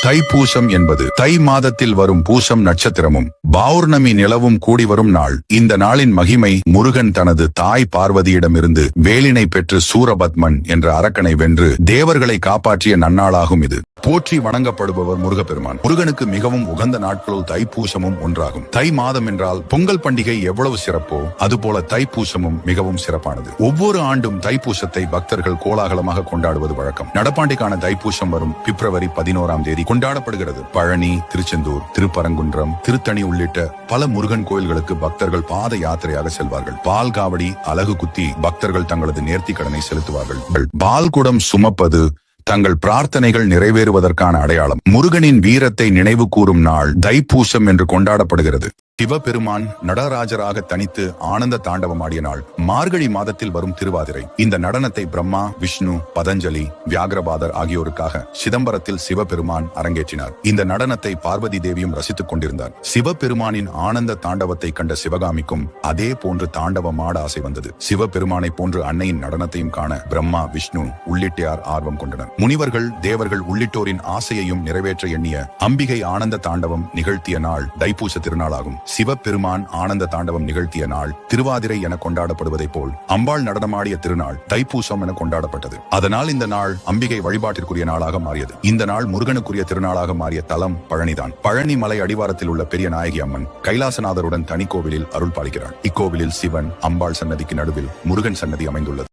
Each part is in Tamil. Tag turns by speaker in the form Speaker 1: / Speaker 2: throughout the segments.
Speaker 1: தைப்பூசம் என்பது தை மாதத்தில் வரும் பூசம் நட்சத்திரமும் பௌர்ணமி நிலவும் கூடி வரும் நாள். இந்த நாளின் மகிமை முருகன் தனது தாய் பார்வதியிடமிருந்து வேலினை பெற்று சூரபத்மன் என்ற அரக்கனை வென்று தேவர்களை காப்பாற்றிய நன்னாளாகும் இது. போற்றி வணங்கப்படுபவர் முருகப்பெருமான். முருகனுக்கு மிகவும் உகந்த நாட்களுள் தைப்பூசமும் ஒன்றாகும். தை மாதம் என்றால் பொங்கல் பண்டிகை எவ்வளவு சிறப்போ அதுபோல தைப்பூசமும் மிகவும் சிறப்பானது. ஒவ்வொரு ஆண்டும் தைப்பூசத்தை பக்தர்கள் கோலாகலமாக கொண்டாடுவது வழக்கம். நடப்பாண்டிற்கான தைப்பூசம் வரும் பிப்ரவரி 11ஆம் தேதி கொண்டாடப்படுகிறது. பழனி, திருச்செந்தூர், திருப்பரங்குன்றம், திருத்தணி உள்ளிட்ட பல முருகன் கோயில்களுக்கு பக்தர்கள் பாத யாத்திரையாக செல்வார்கள். பால் காவடி, அலகு குத்தி பக்தர்கள் தங்களது நேர்த்தி கடனை செலுத்துவார்கள். பால் குடம் சுமப்பது தங்கள் பிரார்த்தனைகள் நிறைவேறுவதற்கான அடையாளம். முருகனின் வீரத்தை நினைவு கூறும் நாள் தைப்பூசம் என்று கொண்டாடப்படுகிறது. சிவபெருமான் நடராஜராக தனித்து ஆனந்த தாண்டவமாடிய நாள் மார்கழி மாதத்தில் வரும் திருவாதிரை. இந்த நடனத்தை பிரம்மா, விஷ்ணு, பதஞ்சலி, வியாகரபாதர் ஆகியோருக்காக சிதம்பரத்தில் சிவபெருமான் அரங்கேற்றினார். இந்த நடனத்தை பார்வதி தேவியும் ரசித்துக் கொண்டிருந்தார். சிவபெருமானின் ஆனந்த தாண்டவத்தை கண்ட சிவகாமிக்கும் அதே போன்று தாண்டவமாட ஆசை வந்தது. சிவபெருமானை போன்று அன்னையின் நடனத்தையும் காண பிரம்மா, விஷ்ணு உள்ளிட்டார் ஆர்வம் கொண்டனர். முனிவர்கள், தேவர்கள் உள்ளிட்டோரின் ஆசையையும் நிறைவேற்ற எண்ணிய அம்பிகை ஆனந்த தாண்டவம் நிகழ்த்திய நாள் தைப்பூச திருநாளாகும். சிவபெருமான் ஆனந்த தாண்டவம் நிகழ்த்திய நாள் திருவாதிரை என கொண்டாடப்படுவதைப் போல் அம்பாள் நடனமாடிய திருநாள் தைப்பூசம் என கொண்டாடப்பட்டது. அதனால் இந்த நாள் அம்பிகை வழிபாட்டிற்குரிய நாளாக மாறியது. இந்த நாள் முருகனுக்குரிய திருநாளாக மாறிய தலம் பழனிதான். பழனி மலை அடிவாரத்தில் உள்ள பெரிய நாயகி அம்மன் கைலாசநாதருடன் தனி கோவிலில் அருள் பாலிக்கிறார். இக்கோவிலில் சிவன், அம்பாள் சன்னதிக்கு நடுவில் முருகன் சன்னதி அமைந்துள்ளது.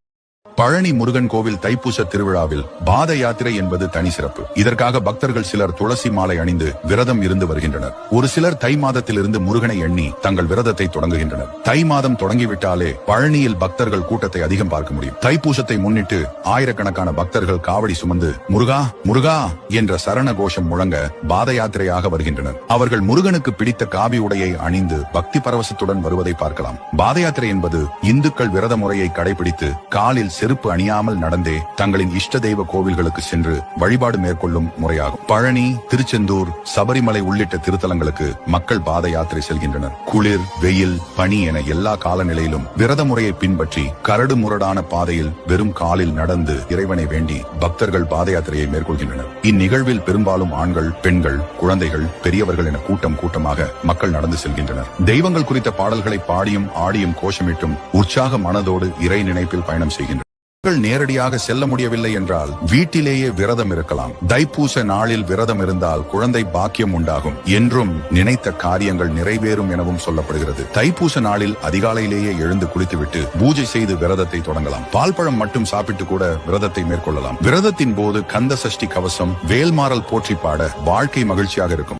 Speaker 1: பழனி முருகன் கோவில் தைப்பூச திருவிழாவில் பாத யாத்திரை என்பது தனி சிறப்பு. இதற்காக பக்தர்கள் சிலர் துளசி மாலை அணிந்து விரதம் இருந்து வருகின்றனர். ஒரு சிலர் தை மாதத்திலிருந்து முருகனை எண்ணி தங்கள் விரதத்தை தொடங்குகின்றனர். தை மாதம் தொடங்கிவிட்டாலே பழனியில் பக்தர்கள் கூட்டத்தை அதிகம் பார்க்க முடியும். தைப்பூசத்தை முன்னிட்டு ஆயிரக்கணக்கான பக்தர்கள் காவடி சுமந்து முருகா முருகா என்ற சரண கோஷம் முழங்க பாத யாத்திரையாக வருகின்றனர். அவர்கள் முருகனுக்கு பிடித்த காவி உடையை அணிந்து பக்தி பரவசத்துடன் வருவதை பார்க்கலாம். பாத யாத்திரை என்பது இந்துக்கள் விரத முறையை கடைபிடித்து காலில் செருப்பு அணியாமல் நடந்தே தங்களின் இஷ்ட தெய்வ கோவில்களுக்கு சென்று வழிபாடு மேற்கொள்ளும் முறையாகும். பழனி, திருச்செந்தூர், சபரிமலை உள்ளிட்ட திருத்தலங்களுக்கு மக்கள் பாத யாத்திரை செல்கின்றனர். குளிர், வெயில், பனி என எல்லா காலநிலையிலும் விரத முறையை பின்பற்றி கரடு முரடான பாதையில் வெறும் காலில் நடந்து இறைவனை வேண்டி பக்தர்கள் பாத யாத்திரையை மேற்கொள்கின்றனர். இந்நிகழ்வில் பெரும்பாலும் ஆண்கள், பெண்கள், குழந்தைகள், பெரியவர்கள் என கூட்டம் கூட்டமாக மக்கள் நடந்து செல்கின்றனர். தெய்வங்கள் குறித்த பாடல்களை பாடியும் ஆடியும் கோஷமிட்டும் உற்சாக மனதோடு இறை நினைப்பில் பயணம் செய்கின்றனர். நேரடியாக செல்ல முடியவில்லை என்றால் வீட்டிலேயே விரதம் இருக்கலாம். தைப்பூச நாளில் விரதம் இருந்தால் குழந்தை பாக்கியம் உண்டாகும் என்றும் நினைத்த காரியங்கள் நிறைவேறும் எனவும் சொல்லப்படுகிறது. தைப்பூச நாளில் அதிகாலையிலேயே எழுந்து குளித்துவிட்டு பூஜை செய்து விரதத்தை தொடங்கலாம். பால் பழம் மட்டும் சாப்பிட்டு கூட விரதத்தை மேற்கொள்ளலாம். விரதத்தின் போது கந்த சஷ்டி கவசம், வேல்மாறல் போற்றி பாட வாழ்க்கை மகிழ்ச்சியாக இருக்கும்.